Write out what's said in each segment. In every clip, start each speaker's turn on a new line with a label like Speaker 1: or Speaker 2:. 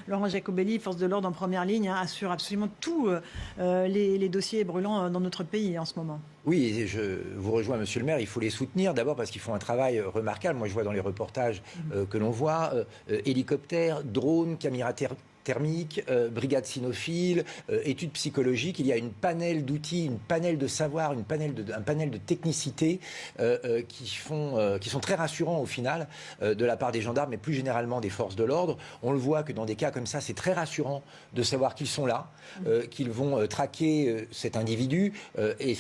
Speaker 1: Laurent Jacobelli, force de l'ordre en première ligne, assure absolument tous les dossiers brûlants dans notre pays en ce moment.
Speaker 2: Oui, et je vous rejoins, monsieur le maire, il faut les soutenir. D'abord parce qu'ils font un travail remarquable. Moi, je vois dans les reportages que l'on voit, hélicoptères, drones, caméras thermique, brigade cynophile, études psychologiques. Il y a une panel d'outils, une panel de savoir, un panel de technicité qui sont très rassurants au final de la part des gendarmes, mais plus généralement des forces de l'ordre. On le voit que dans des cas comme ça, c'est très rassurant de savoir qu'ils sont là, qu'ils vont traquer cet individu et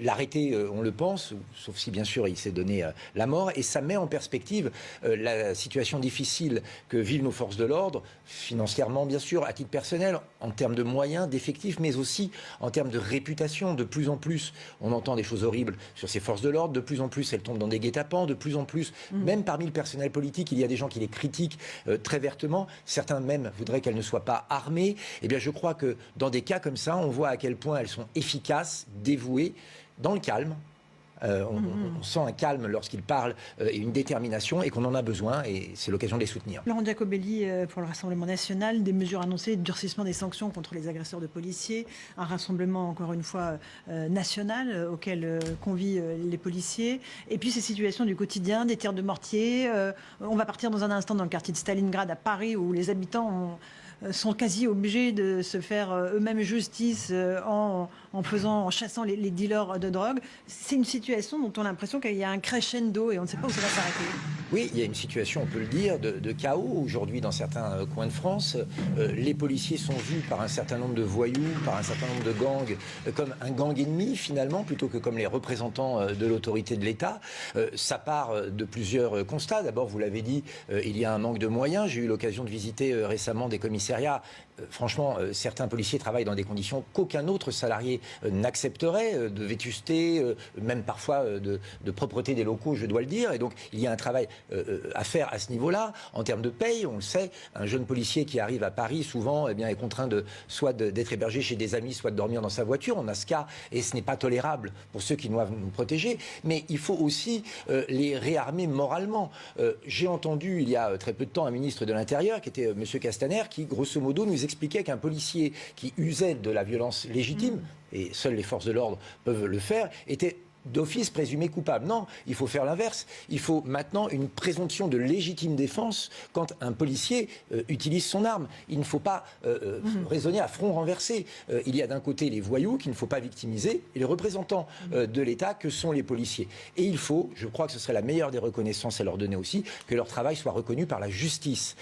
Speaker 2: l'arrêter, on le pense, sauf si bien sûr il s'est donné la mort. Et ça met en perspective la situation difficile que vivent nos forces de l'ordre, financièrement bien sûr, à titre personnel, en termes de moyens, d'effectifs, mais aussi en termes de réputation. De plus en plus, on entend des choses horribles sur ces forces de l'ordre, de plus en plus, elles tombent dans des guet-apens, de plus en plus, même parmi le personnel politique, il y a des gens qui les critiquent très vertement, certains même voudraient qu'elles ne soient pas armées. Eh bien, je crois que dans des cas comme ça, on voit à quel point elles sont efficaces, dévouées, dans le calme. On sent un calme lorsqu'ils parlent et une détermination et qu'on en a besoin et c'est l'occasion de les soutenir.
Speaker 1: Laurent Jacobelli, pour le Rassemblement national, des mesures annoncées, durcissement des sanctions contre les agresseurs de policiers, un rassemblement encore une fois national auquel convient les policiers, et puis ces situations du quotidien, des tirs de mortier. On va partir dans un instant dans le quartier de Stalingrad à Paris où les habitants sont quasi obligés de se faire eux-mêmes justice en chassant les dealers de drogue. C'est une situation dont on a l'impression qu'il y a un crescendo et on ne sait pas où ça va s'arrêter.
Speaker 2: Oui, il y a une situation, on peut le dire, de chaos aujourd'hui dans certains coins de France. Les policiers sont vus par un certain nombre de voyous, par un certain nombre de gangs, comme un gang ennemi finalement, plutôt que comme les représentants de l'autorité de l'État. Ça part de plusieurs constats. D'abord, vous l'avez dit, il y a un manque de moyens. J'ai eu l'occasion de visiter récemment des commissariats. Franchement, certains policiers travaillent dans des conditions qu'aucun autre salarié n'accepterait, de vétusté, même parfois de propreté des locaux, je dois le dire. Et donc, il y a un travail à faire à ce niveau-là. En termes de paye, on le sait, un jeune policier qui arrive à Paris, souvent, eh bien, est contraint soit d'être hébergé chez des amis, soit de dormir dans sa voiture. On a ce cas, et ce n'est pas tolérable pour ceux qui doivent nous protéger. Mais il faut aussi les réarmer moralement. J'ai entendu, il y a très peu de temps, un ministre de l'Intérieur, qui était M. Castaner, qui, grosso modo, nous expliquait qu'un policier qui usait de la violence légitime, et seules les forces de l'ordre peuvent le faire, était d'office présumé coupable. Non, il faut faire l'inverse. Il faut maintenant une présomption de légitime défense quand un policier utilise son arme. Il ne faut pas raisonner à front renversé. Il y a d'un côté les voyous qu'il ne faut pas victimiser et les représentants de l'État que sont les policiers. Et il faut, je crois que ce serait la meilleure des reconnaissances à leur donner aussi, que leur travail soit reconnu par la justice.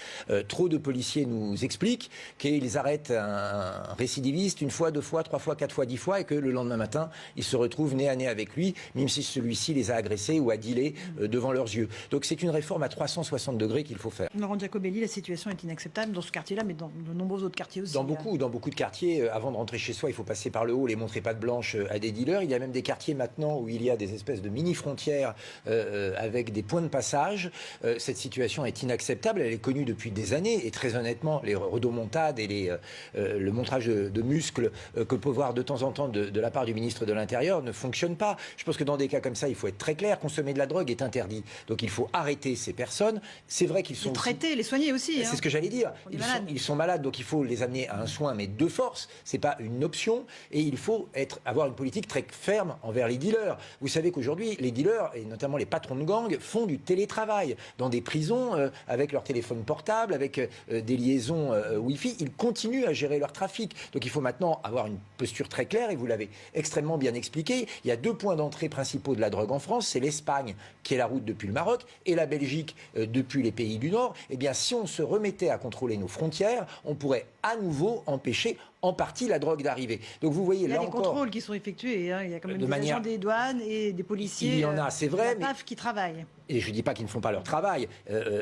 Speaker 2: Trop de policiers nous expliquent qu'ils arrêtent un récidiviste une fois, 2 fois, 3 fois, 4 fois, 10 fois et que le lendemain matin, ils se retrouvent nez à nez avec lui, même si celui-ci les a agressés ou a dealé devant leurs yeux. Donc c'est une réforme à 360 degrés qu'il faut faire.
Speaker 1: Laurent Jacobelli, la situation est inacceptable dans ce quartier-là, mais dans de nombreux autres quartiers aussi.
Speaker 2: Dans beaucoup de quartiers, avant de rentrer chez soi, il faut passer par le haut, les montrer patte blanche à des dealers. Il y a même des quartiers maintenant où il y a des espèces de mini-frontières avec des points de passage. Cette situation est inacceptable, elle est connue depuis des années et très honnêtement, les rodomontades et le montrage de muscles que peut voir de temps en temps de la part du ministre de l'Intérieur ne fonctionnent pas. Je pense que dans des cas comme ça, il faut être très clair. Consommer de la drogue est interdit. Donc il faut arrêter ces personnes. C'est vrai qu'ils sont
Speaker 1: les traiter, les soigner aussi.
Speaker 2: C'est ce que j'allais dire. Ils sont malades, donc il faut les amener à un soin, mais de force. C'est pas une option. Et il faut avoir une politique très ferme envers les dealers. Vous savez qu'aujourd'hui, les dealers, et notamment les patrons de gangs, font du télétravail dans des prisons avec leur téléphone portable, avec des liaisons Wi-Fi. Ils continuent à gérer leur trafic. Donc il faut maintenant avoir une posture très claire, et vous l'avez extrêmement bien expliqué. Il y a 2 points d'entrée principaux de la drogue en France, c'est l'Espagne, qui est la route depuis le Maroc, et la Belgique depuis les pays du Nord. Eh bien, si on se remettait à contrôler nos frontières, on pourrait à nouveau empêcher en partie la drogue d'arriver. Donc vous voyez,
Speaker 1: il y a des contrôles qui sont effectués. Hein. Il y a quand même des agents des douanes et des policiers.
Speaker 2: Il y en a, c'est vrai.
Speaker 1: La PAF qui travaillent.
Speaker 2: Et je ne dis pas qu'ils ne font pas leur travail,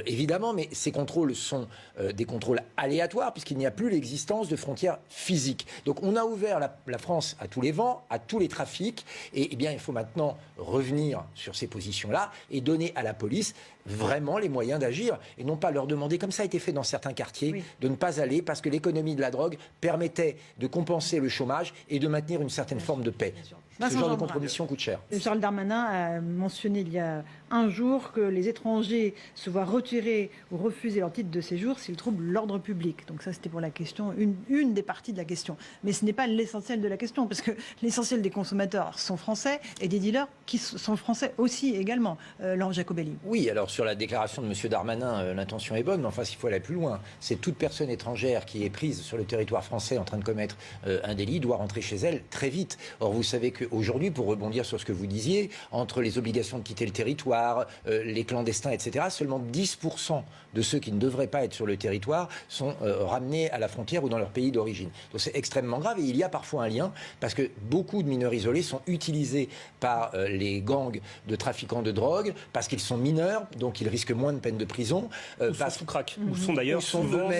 Speaker 2: évidemment, mais ces contrôles sont des contrôles aléatoires puisqu'il n'y a plus l'existence de frontières physiques. Donc on a ouvert la France à tous les vents, à tous les trafics, et eh bien il faut maintenant revenir sur ces positions-là et donner à la police vraiment les moyens d'agir et non pas leur demander, comme ça a été fait dans certains quartiers, de ne pas aller parce que l'économie de la drogue permettait de compenser le chômage et de maintenir une certaine forme de paix. Ce genre de compromission coûte cher.
Speaker 1: Charles Darmanin a mentionné il y a un jour que les étrangers se voient retirer ou refuser leur titre de séjour s'ils troublent l'ordre public. Donc ça, c'était pour la question, une des parties de la question. Mais ce n'est pas l'essentiel de la question, parce que l'essentiel des consommateurs sont français et des dealers qui sont français aussi également. Laurent Jacobelli.
Speaker 2: Oui, alors sur la déclaration de M. Darmanin, l'intention est bonne, mais enfin, s'il faut aller plus loin, c'est toute personne étrangère qui est prise sur le territoire français en train de commettre un délit doit rentrer chez elle très vite. Or, vous savez qu'aujourd'hui, pour rebondir sur ce que vous disiez, entre les obligations de quitter le territoire, les clandestins, etc., seulement 10% de ceux qui ne devraient pas être sur le territoire sont ramenés à la frontière ou dans leur pays d'origine. Donc c'est extrêmement grave et il y a parfois un lien parce que beaucoup de mineurs isolés sont utilisés par les gangs de trafiquants de drogue parce qu'ils sont mineurs, donc ils risquent moins de peine de prison.
Speaker 3: Ou sont sous crack, ou sont d'ailleurs souvent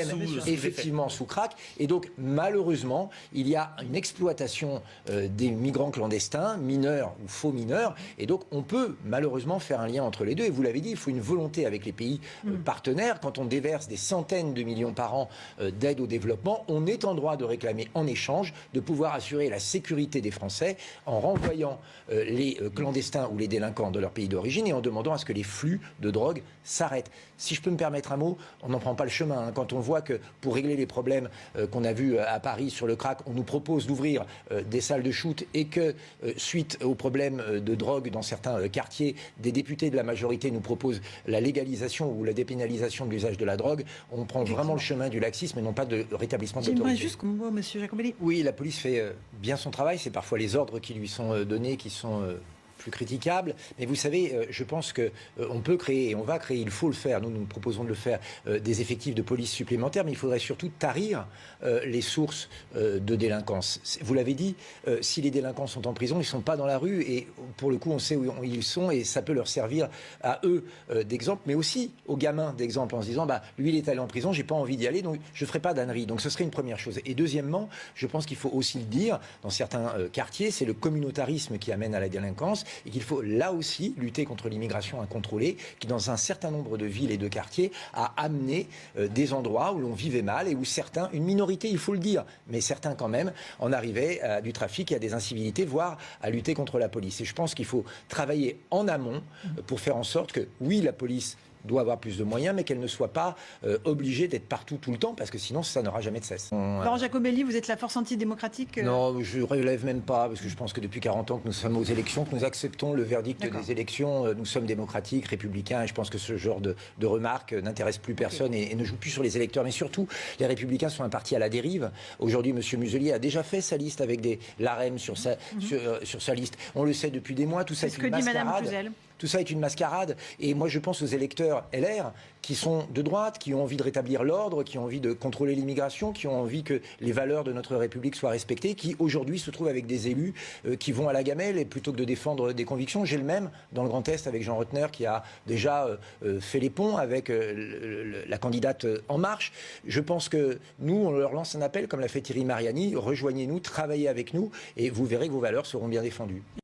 Speaker 2: effectivement sous crack. Et donc malheureusement, il y a une exploitation des migrants clandestins, mineurs ou faux mineurs, et donc on peut malheureusement faire un lien entre les deux. Et vous l'avez dit, il faut une volonté avec les pays partenaires. Quand on déverse des centaines de millions par an d'aide au développement, on est en droit de réclamer en échange de pouvoir assurer la sécurité des Français en renvoyant les clandestins ou les délinquants de leur pays d'origine et en demandant à ce que les flux de drogue s'arrêtent. Si je peux me permettre un mot, on n'en prend pas le chemin. Hein. Quand on voit que pour régler les problèmes qu'on a vus à Paris sur le crack, on nous propose d'ouvrir des salles de shoot et que suite aux problèmes de drogue dans certains quartiers, des députés de la majorité nous proposent la légalisation ou la dépénalisation de l'usage de la drogue, on prend vraiment le chemin du laxisme et non pas de rétablissement de l'autorité.
Speaker 1: J'aimerais juste qu'on voit, M. Jacobelli.
Speaker 2: Oui, la police fait bien son travail. C'est parfois les ordres qui lui sont donnés qui sont plus critiquables. Mais vous savez, je pense qu'on peut créer, et on va créer, il faut le faire, nous proposons de le faire, des effectifs de police supplémentaires, mais il faudrait surtout tarir les sources de délinquance. Vous l'avez dit, si les délinquants sont en prison, ils ne sont pas dans la rue, et pour le coup, on sait où ils sont, et ça peut leur servir à eux d'exemple, mais aussi aux gamins d'exemple, en se disant, bah, lui, il est allé en prison, j'ai pas envie d'y aller, donc je ne ferai pas d'ânerie. Donc ce serait une première chose. Et deuxièmement, je pense qu'il faut aussi le dire, dans certains quartiers, c'est le communautarisme qui amène à la délinquance, et qu'il faut là aussi lutter contre l'immigration incontrôlée qui, dans un certain nombre de villes et de quartiers, a amené des endroits où l'on vivait mal et où certains, une minorité, il faut le dire, mais certains quand même, en arrivaient à du trafic et à des incivilités, voire à lutter contre la police. Et je pense qu'il faut travailler en amont pour faire en sorte que, oui, la police doit avoir plus de moyens, mais qu'elle ne soit pas obligée d'être partout tout le temps, parce que sinon, ça n'aura jamais de cesse.
Speaker 1: Laurent Jacobelli, vous êtes la force antidémocratique
Speaker 2: Non, je ne relève même pas, parce que je pense que depuis 40 ans que nous sommes aux élections, que nous acceptons le verdict des élections, nous sommes démocratiques, républicains, et je pense que ce genre de remarques n'intéresse plus personne et ne joue plus sur les électeurs. Mais surtout, les Républicains sont un parti à la dérive. Aujourd'hui, M. Muselier a déjà fait sa liste avec l'AREM sur sa liste. On le sait depuis des mois, tout ça est une mascarade. C'est ce que dit Mme Cluzel. Tout ça est une mascarade. Et moi, je pense aux électeurs LR qui sont de droite, qui ont envie de rétablir l'ordre, qui ont envie de contrôler l'immigration, qui ont envie que les valeurs de notre République soient respectées, qui aujourd'hui se trouvent avec des élus qui vont à la gamelle et plutôt que de défendre des convictions. J'ai le même dans le Grand Est avec Jean Rottner qui a déjà fait les ponts avec la candidate En Marche. Je pense que nous, on leur lance un appel comme l'a fait Thierry Mariani. Rejoignez-nous, travaillez avec nous et vous verrez que vos valeurs seront bien défendues.